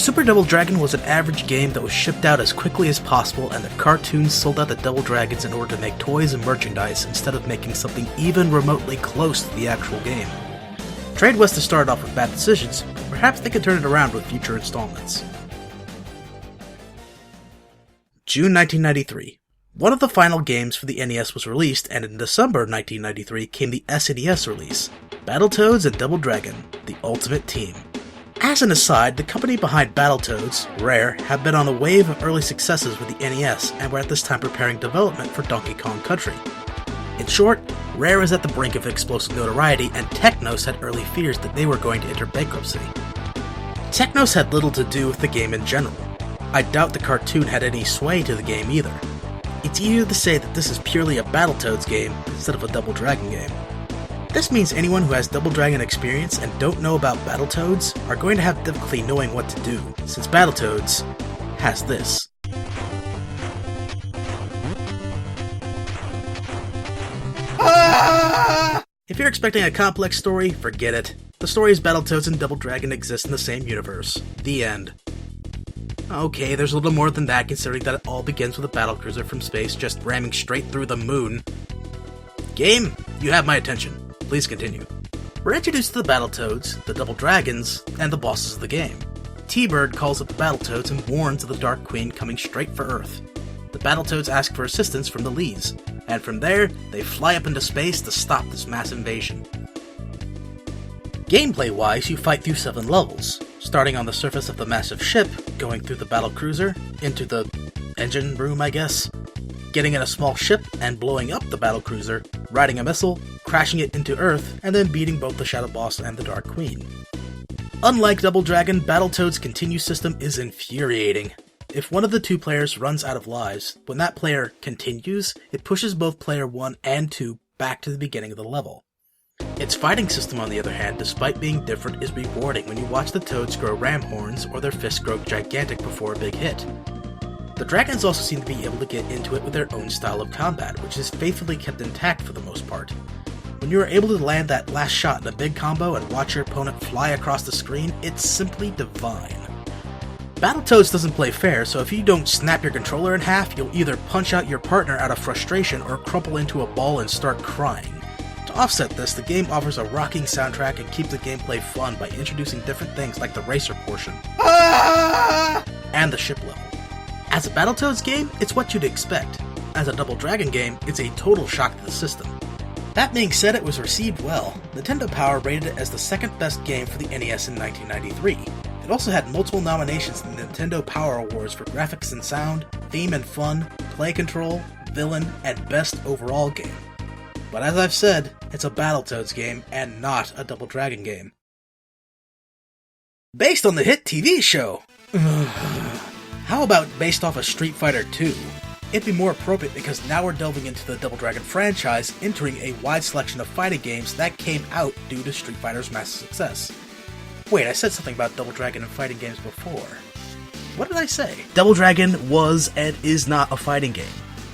Super Double Dragon was an average game that was shipped out as quickly as possible, and the cartoons sold out the Double Dragons in order to make toys and merchandise instead of making something even remotely close to the actual game. Tradewest has started off with bad decisions, but perhaps they could turn it around with future installments. June 1993. One of the final games for the NES was released, and in December 1993 came the SNES release, Battletoads and Double Dragon, the Ultimate Team. As an aside, the company behind Battletoads, Rare, have been on a wave of early successes with the NES and were at this time preparing development for Donkey Kong Country. In short, Rare is at the brink of explosive notoriety, and Technos had early fears that they were going to enter bankruptcy. Technos had little to do with the game in general. I doubt the cartoon had any sway to the game either. It's easier to say that this is purely a Battletoads game instead of a Double Dragon game. This means anyone who has Double Dragon experience and don't know about Battletoads are going to have difficulty knowing what to do, since Battletoads has this. If you're expecting a complex story, forget it. The stories Battletoads and Double Dragon exist in the same universe. The end. Okay, there's a little more than that, considering that it all begins with a battlecruiser from space just ramming straight through the moon. Game, you have my attention. Please continue. We're introduced to the Battletoads, the Double Dragons, and the bosses of the game. T-Bird calls up the Battletoads and warns of the Dark Queen coming straight for Earth. The Battletoads ask for assistance from the Lees, and from there, they fly up into space to stop this mass invasion. Gameplay-wise, you fight through 7 levels, starting on the surface of the massive ship, going through the battlecruiser, into the engine room, I guess, getting in a small ship and blowing up the battlecruiser, riding a missile, crashing it into Earth, and then beating both the Shadow Boss and the Dark Queen. Unlike Double Dragon, Battletoads' continue system is infuriating. If one of the 2 players runs out of lives, when that player continues, it pushes both player 1 and 2 back to the beginning of the level. Its fighting system, on the other hand, despite being different, is rewarding when you watch the Toads grow ram horns or their fists grow gigantic before a big hit. The Dragons also seem to be able to get into it with their own style of combat, which is faithfully kept intact for the most part. When you are able to land that last shot in a big combo and watch your opponent fly across the screen, it's simply divine. Battletoads doesn't play fair, so if you don't snap your controller in half, you'll either punch out your partner out of frustration or crumple into a ball and start crying. To offset this, the game offers a rocking soundtrack and keeps the gameplay fun by introducing different things like the racer portion, and the ship level. As a Battletoads game, it's what you'd expect. As a Double Dragon game, it's a total shock to the system. That being said, it was received well. Nintendo Power rated it as the second best game for the NES in 1993. It also had multiple nominations in the Nintendo Power Awards for graphics and sound, theme and fun, play control, villain, and best overall game. But as I've said, it's a Battletoads game and not a Double Dragon game. Based on the hit TV show! How about based off of Street Fighter 2? It'd be more appropriate because now we're delving into the Double Dragon franchise, entering a wide selection of fighting games that came out due to Street Fighter's massive success. Wait, I said something about Double Dragon and fighting games before. What did I say? Double Dragon was and is not a fighting game.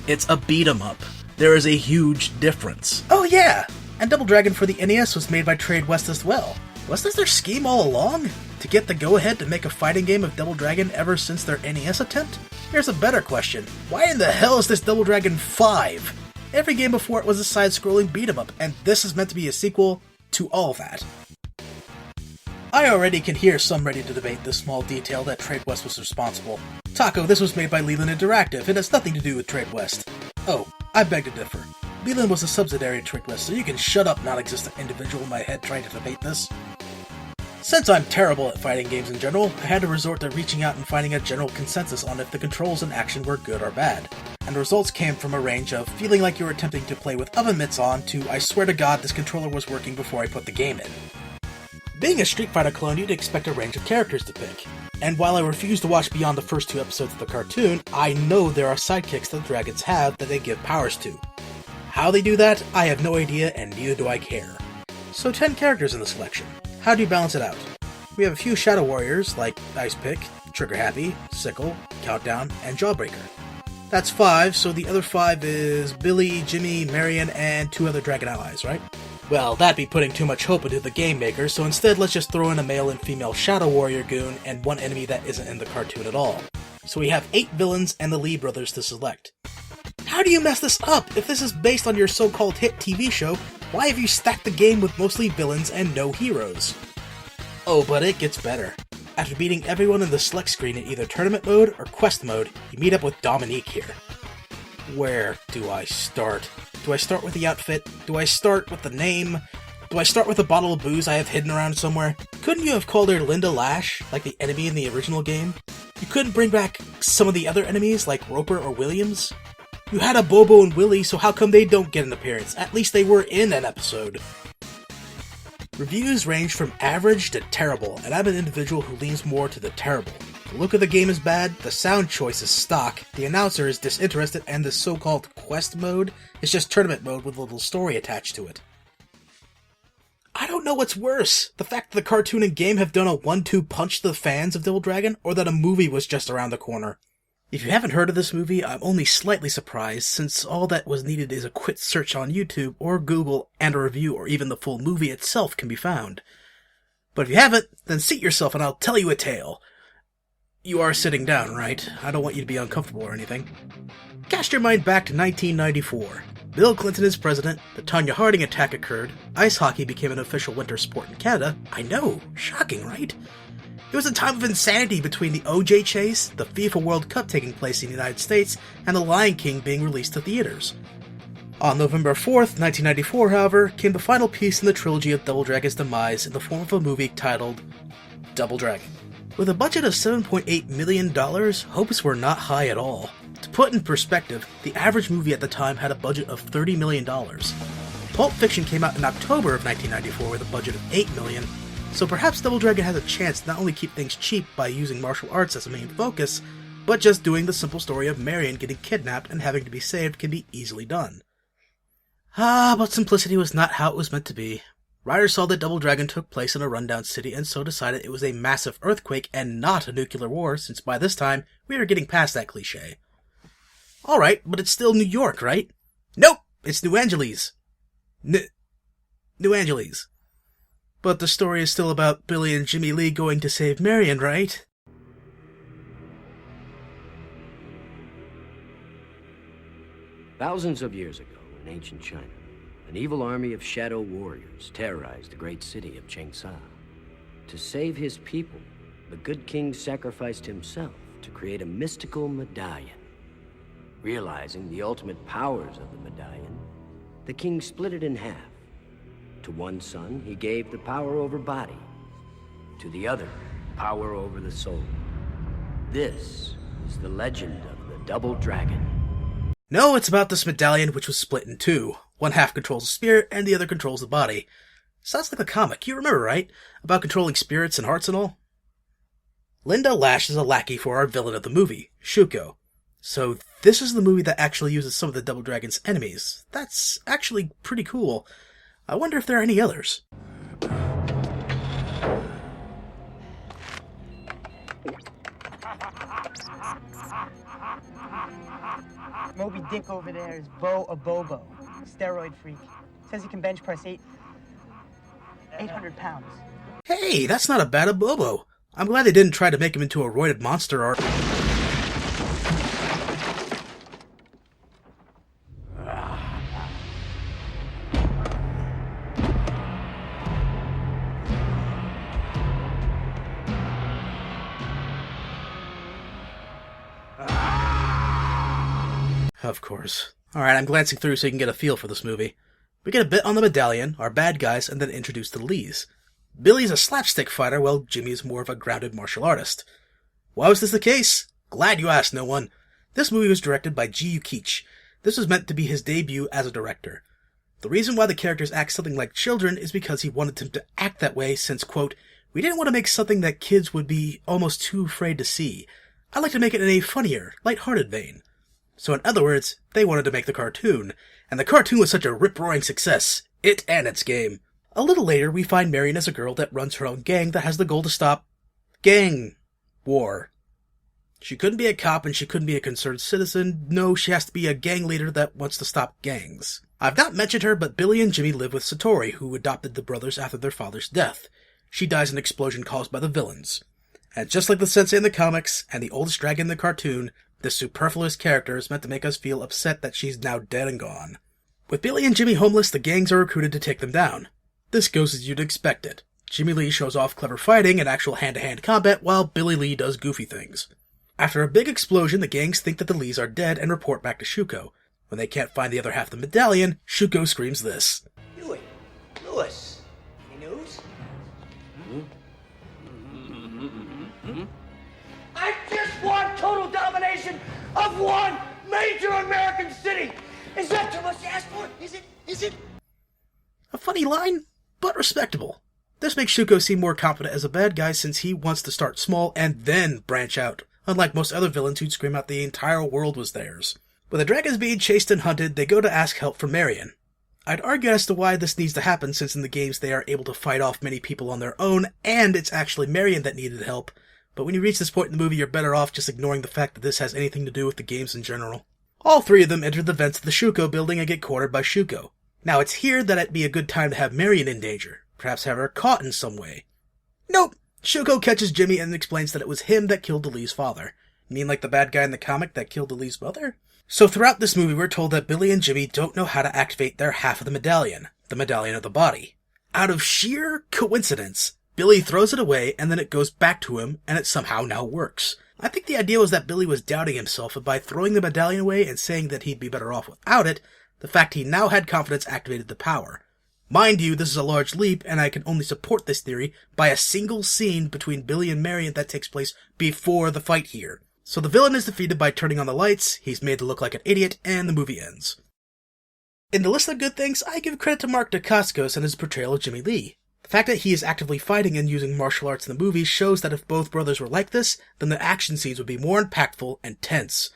It's a beat-em-up. There is a huge difference. Oh yeah! And Double Dragon for the NES was made by Tradewest as well. Was this their scheme all along? To get the go-ahead to make a fighting game of Double Dragon ever since their NES attempt? Here's a better question. Why in the hell is this Double Dragon 5? Every game before it was a side-scrolling beat-em-up, and this is meant to be a sequel to all that. I already can hear some ready to debate this small detail that Tradewest was responsible. Taco, this was made by Leland Interactive. It has nothing to do with Tradewest. Oh, I beg to differ. Leland was a subsidiary of Tradewest, so you can shut up, non-existent individual in my head trying to debate this. Since I'm terrible at fighting games in general, I had to resort to reaching out and finding a general consensus on if the controls and action were good or bad. And the results came from a range of feeling like you were attempting to play with oven mitts on to I swear to God this controller was working before I put the game in. Being a Street Fighter clone, you'd expect a range of characters to pick. And while I refuse to watch beyond the first 2 episodes of the cartoon, I know there are sidekicks that the dragons have that they give powers to. How they do that, I have no idea, and neither do I care. So 10 characters in the selection. How do you balance it out? We have a few Shadow Warriors, like Ice Pick, Trigger Happy, Sickle, Countdown, and Jawbreaker. That's 5, so the other 5 is Billy, Jimmy, Marion, and 2 other dragon allies, right? Well, that'd be putting too much hope into the game maker, so instead let's just throw in a male and female Shadow Warrior goon and one enemy that isn't in the cartoon at all. So we have 8 villains and the Lee brothers to select. How do you mess this up? If this is based on your so-called hit TV show, why have you stacked the game with mostly villains and no heroes? Oh, but it gets better. After beating everyone in the select screen in either tournament mode or quest mode, you meet up with Dominique here. Where do I start? Do I start with the outfit? Do I start with the name? Do I start with a bottle of booze I have hidden around somewhere? Couldn't you have called her Linda Lash, like the enemy in the original game? You couldn't bring back some of the other enemies, like Roper or Williams? You had a Bobo and Willie, so how come they don't get an appearance? At least they were in an episode. Reviews range from average to terrible, and I'm an individual who leans more to the terrible. The look of the game is bad, the sound choice is stock, the announcer is disinterested, and the so-called quest mode is just tournament mode with a little story attached to it. I don't know what's worse, the fact that the cartoon and game have done a 1-2 punch to the fans of Double Dragon, or that a movie was just around the corner. If you haven't heard of this movie, I'm only slightly surprised, since all that was needed is a quick search on YouTube or Google, and a review or even the full movie itself can be found. But if you haven't, then seat yourself and I'll tell you a tale. You are sitting down, right? I don't want you to be uncomfortable or anything. Cast your mind back to 1994. Bill Clinton is president, the Tonya Harding attack occurred, ice hockey became an official winter sport in Canada. I know, shocking, right? It was a time of insanity between the OJ chase, the FIFA World Cup taking place in the United States, and The Lion King being released to theaters. On November 4th, 1994, however, came the final piece in the trilogy of Double Dragon's demise in the form of a movie titled Double Dragon. With a budget of $7.8 million, hopes were not high at all. To put in perspective, the average movie at the time had a budget of $30 million. Pulp Fiction came out in October of 1994 with a budget of $8 million, so perhaps Double Dragon has a chance to not only keep things cheap by using martial arts as a main focus, but just doing the simple story of Marion getting kidnapped and having to be saved can be easily done. But simplicity was not how it was meant to be. Writers saw that Double Dragon took place in a rundown city and so decided it was a massive earthquake and not a nuclear war, since by this time, we were getting past that cliché. Alright, but it's still New York, right? Nope! It's New Angeles! New Angeles. But the story is still about Billy and Jimmy Lee going to save Marion, right? Thousands of years ago, in ancient China, an evil army of shadow warriors terrorized the great city of Changsha. To save his people, the good king sacrificed himself to create a mystical medallion. Realizing the ultimate powers of the medallion, the king split it in half. To one son, he gave the power over body. To the other, power over the soul. This is the legend of the Double Dragon. No, it's about this medallion which was split in two. One half controls the spirit, and the other controls the body. Sounds like the comic, you remember, right? About controlling spirits and hearts and all? Linda Lash is a lackey for our villain of the movie, Shuko. So this is the movie that actually uses some of the Double Dragon's enemies. That's actually pretty cool. I wonder if there are any others. Moby Dick over there is a Bobo, steroid freak. Says he can bench press 800 pounds. Hey, that's not a bad Abobo. I'm glad they didn't try to make him into a roided monster or... Of course. Alright, I'm glancing through so you can get a feel for this movie. We get a bit on the medallion, our bad guys, and then introduced the Lees. Billy's a slapstick fighter, while Jimmy is more of a grounded martial artist. Why was this the case? Glad you asked, no one. This movie was directed by Ji Yukichi. This was meant to be his debut as a director. The reason why the characters act something like children is because he wanted them to act that way since, quote, we didn't want to make something that kids would be almost too afraid to see. I like to make it in a funnier, light-hearted vein. So in other words, they wanted to make the cartoon, and the cartoon was such a rip-roaring success, it and its game. A little later, we find Marion as a girl that runs her own gang that has the goal to stop gang war. She couldn't be a cop and she couldn't be a concerned citizen. No, she has to be a gang leader that wants to stop gangs. I've not mentioned her, but Billy and Jimmy live with Satori, who adopted the brothers after their father's death. She dies in an explosion caused by the villains. And just like the sensei in the comics, and the oldest dragon in the cartoon, this superfluous character is meant to make us feel upset that she's now dead and gone. With Billy and Jimmy homeless, the gangs are recruited to take them down. This goes as you'd expect it. Jimmy Lee shows off clever fighting and actual hand-to-hand combat, while Billy Lee does goofy things. After a big explosion, the gangs think that the Lees are dead and report back to Shuko. When they can't find the other half of the medallion, Shuko screams this. Lewis, any news? I just want total domination of one major American city! Is that too much to ask for? Is it? A funny line, but respectable. This makes Shuko seem more confident as a bad guy since he wants to start small and then branch out, unlike most other villains who'd scream out the entire world was theirs. With the dragons being chased and hunted, they go to ask help from Marion. I'd argue as to why this needs to happen since in the games they are able to fight off many people on their own, and it's actually Marion that needed help, but when you reach this point in the movie you're better off just ignoring the fact that this has anything to do with the games in general. All three of them enter the vents of the Shuko building and get cornered by Shuko. Now it's here that it'd be a good time to have Marion in danger, perhaps have her caught in some way. Nope! Shuko catches Jimmy and explains that it was him that killed the Lee's father. You mean like the bad guy in the comic that killed the Lee's mother? So throughout this movie we're told that Billy and Jimmy don't know how to activate their half of the medallion of the body. Out of sheer coincidence, Billy throws it away and then it goes back to him and it somehow now works. I think the idea was that Billy was doubting himself, and by throwing the medallion away and saying that he'd be better off without it, the fact he now had confidence activated the power. Mind you, this is a large leap, and I can only support this theory by a single scene between Billy and Marion that takes place before the fight here. So the villain is defeated by turning on the lights, he's made to look like an idiot, and the movie ends. In the list of good things, I give credit to Mark Dacascos and his portrayal of Jimmy Lee. The fact that he is actively fighting and using martial arts in the movie shows that if both brothers were like this, then the action scenes would be more impactful and tense.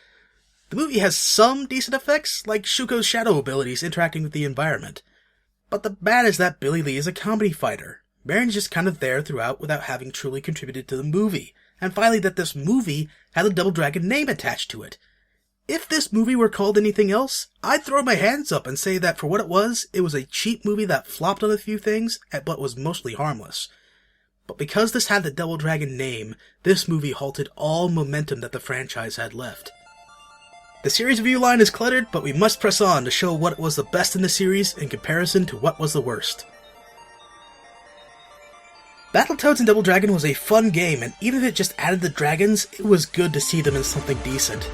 The movie has some decent effects, like Shuko's shadow abilities interacting with the environment. But the bad is that Billy Lee is a comedy fighter. Marion's just kind of there throughout without having truly contributed to the movie. And finally that this movie had the Double Dragon name attached to it. If this movie were called anything else, I'd throw my hands up and say that for what it was a cheap movie that flopped on a few things, but was mostly harmless. But because this had the Double Dragon name, this movie halted all momentum that the franchise had left. The series review line is cluttered, but we must press on to show what was the best in the series in comparison to what was the worst. Battletoads and Double Dragon was a fun game, and even if it just added the dragons, it was good to see them in something decent.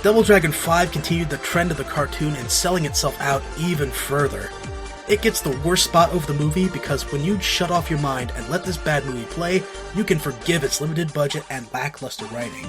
Double Dragon 5 continued the trend of the cartoon in selling itself out even further. It gets the worst spot over the movie because when you shut off your mind and let this bad movie play, you can forgive its limited budget and lackluster writing.